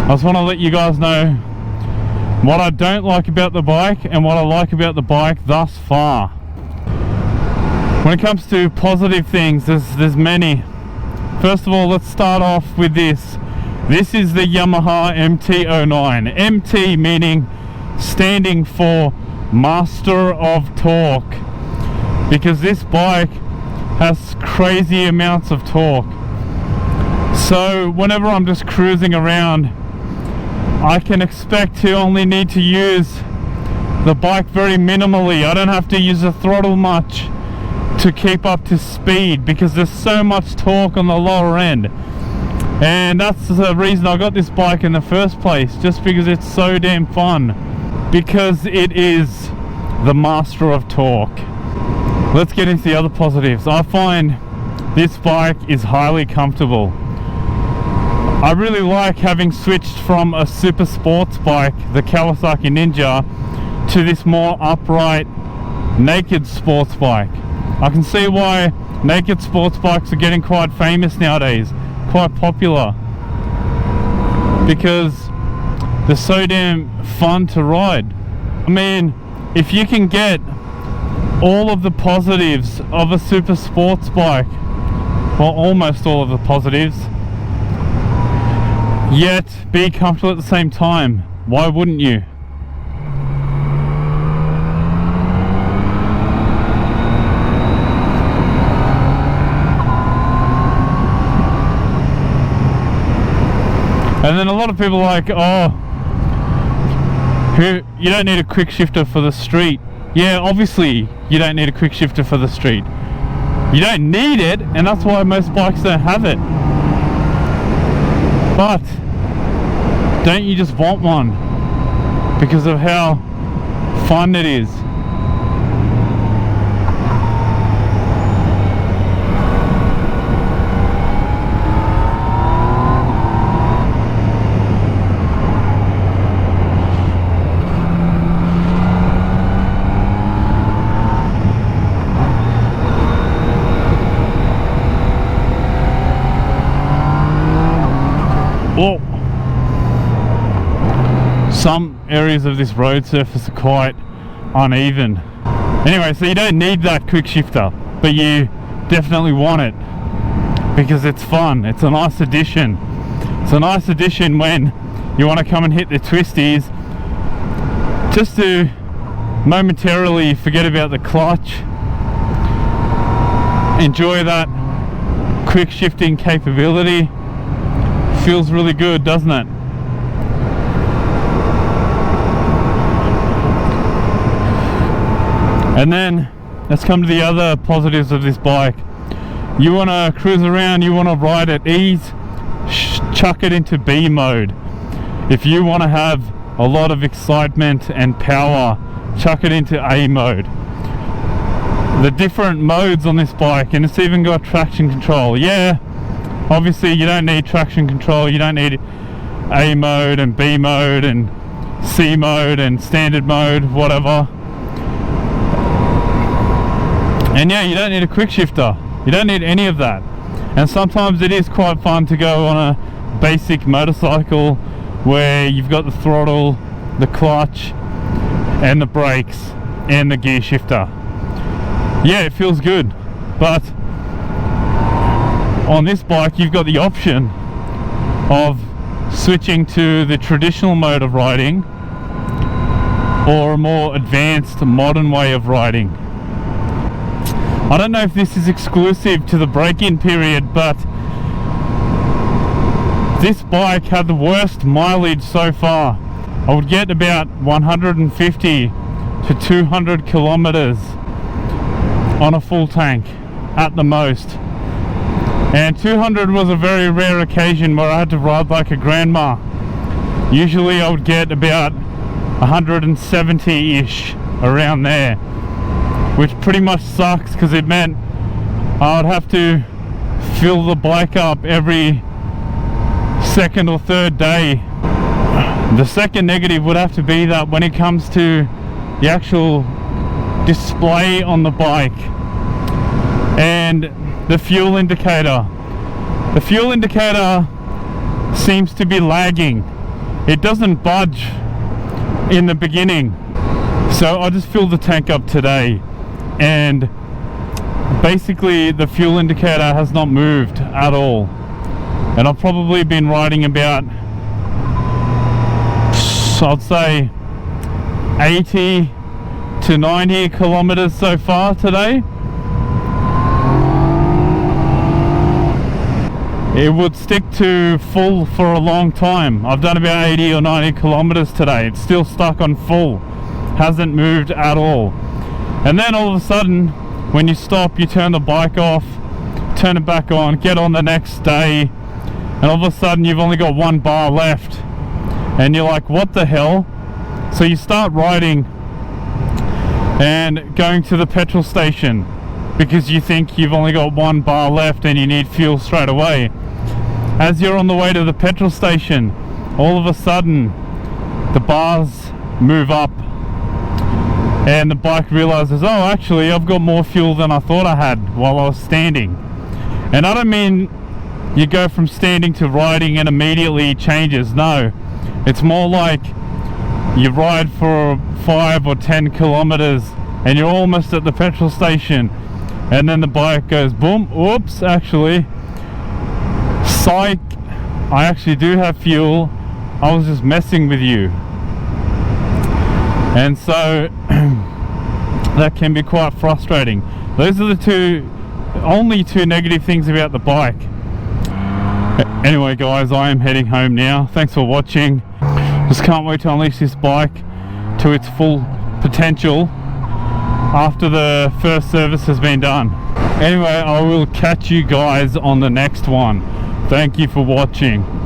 I just want to let you guys know what I don't like about the bike and what I like about the bike thus far. When it comes to positive things, there's many. First of all, let's start off with this. This is the Yamaha MT-09. MT meaning standing for Master of Torque, because this bike has crazy amounts of torque. So whenever I'm just cruising around, I can expect to only need to use the bike very minimally. I don't have to use the throttle much to keep up to speed, because there's so much torque on the lower end. And that's the reason I got this bike in the first place, just because it's so damn fun, because it is the master of torque. Let's get into the other positives. I find this bike is highly comfortable. I really like having switched from a super sports bike, the Kawasaki Ninja, to this more upright naked sports bike. I can see why naked sports bikes are getting quite famous nowadays, quite popular, because they're so damn fun to ride. I mean, if you can get all of the positives of a super sports bike, well, almost all of the positives, yet be comfortable at the same time, why wouldn't you? And then a lot of people are like, oh, you don't need a quick shifter for the street. Yeah, obviously you don't need a quick shifter for the street. You don't need it, and that's why most bikes don't have it. But don't you just want one because of how fun it is? Well, some areas of this road surface are quite uneven. Anyway, so you don't need that quick shifter, but you definitely want it because it's fun. It's a nice addition. It's a nice addition when you want to come and hit the twisties, just to momentarily forget about the clutch, enjoy that quick shifting capability. Feels really good, doesn't it? And then let's come to the other positives of this bike. You want to cruise around, you want to ride at ease, chuck it into B mode. If you want to have a lot of excitement and power, chuck it into A mode. The different modes on this bike, and it's even got traction control. Yeah, obviously you don't need traction control, you don't need A mode and B mode and C mode and standard mode, whatever. And yeah, you don't need a quick shifter, you don't need any of that. And sometimes it is quite fun to go on a basic motorcycle where you've got the throttle, the clutch and the brakes and the gear shifter. Yeah, it feels good, but on this bike you've got the option of switching to the traditional mode of riding or a more advanced modern way of riding. I don't know if this is exclusive to the break-in period, but this bike had the worst mileage so far. I would get about 150 to 200 kilometers on a full tank at the most. And 200 was a very rare occasion where I had to ride like a grandma. Usually I would get about 170-ish, around there, which pretty much sucks because it meant I would have to fill the bike up every second or third day. The second negative would have to be that when it comes to the actual display on the bike and the fuel indicator. The fuel indicator seems to be lagging. it doesn't budge in the beginning. So I just filled the tank up today, and basically the fuel indicator has not moved at all, and I've probably been riding about, I'd say 80 to 90 kilometers so far today. It would stick to full for a long time. I've done about 80 or 90 kilometers today. It's still stuck on full, hasn't moved at all. And then all of a sudden, when you stop, you turn the bike off, turn it back on, get on the next day, and all of a sudden you've only got 1 bar left, and you're like, what the hell? So you start riding and going to the petrol station because you think you've only got 1 bar left and you need fuel straight away. As you're on the way to the petrol station, all of a sudden the bars move up and the bike realizes, oh, actually I've got more fuel than I thought I had while I was standing. And I don't mean you go from standing to riding and immediately changes. No, it's more like you ride for 5 or 10 kilometers and you're almost at the petrol station, and then the bike goes boom, oops, actually, psych, I actually do have fuel, I was just messing with you. And so that can be quite frustrating. Those are the only two negative things about the bike. Anyway guys, I am heading home now. Thanks for watching. Just can't wait to unleash this bike to its full potential after the first service has been done. Anyway, I will catch you guys on the next one. Thank you for watching.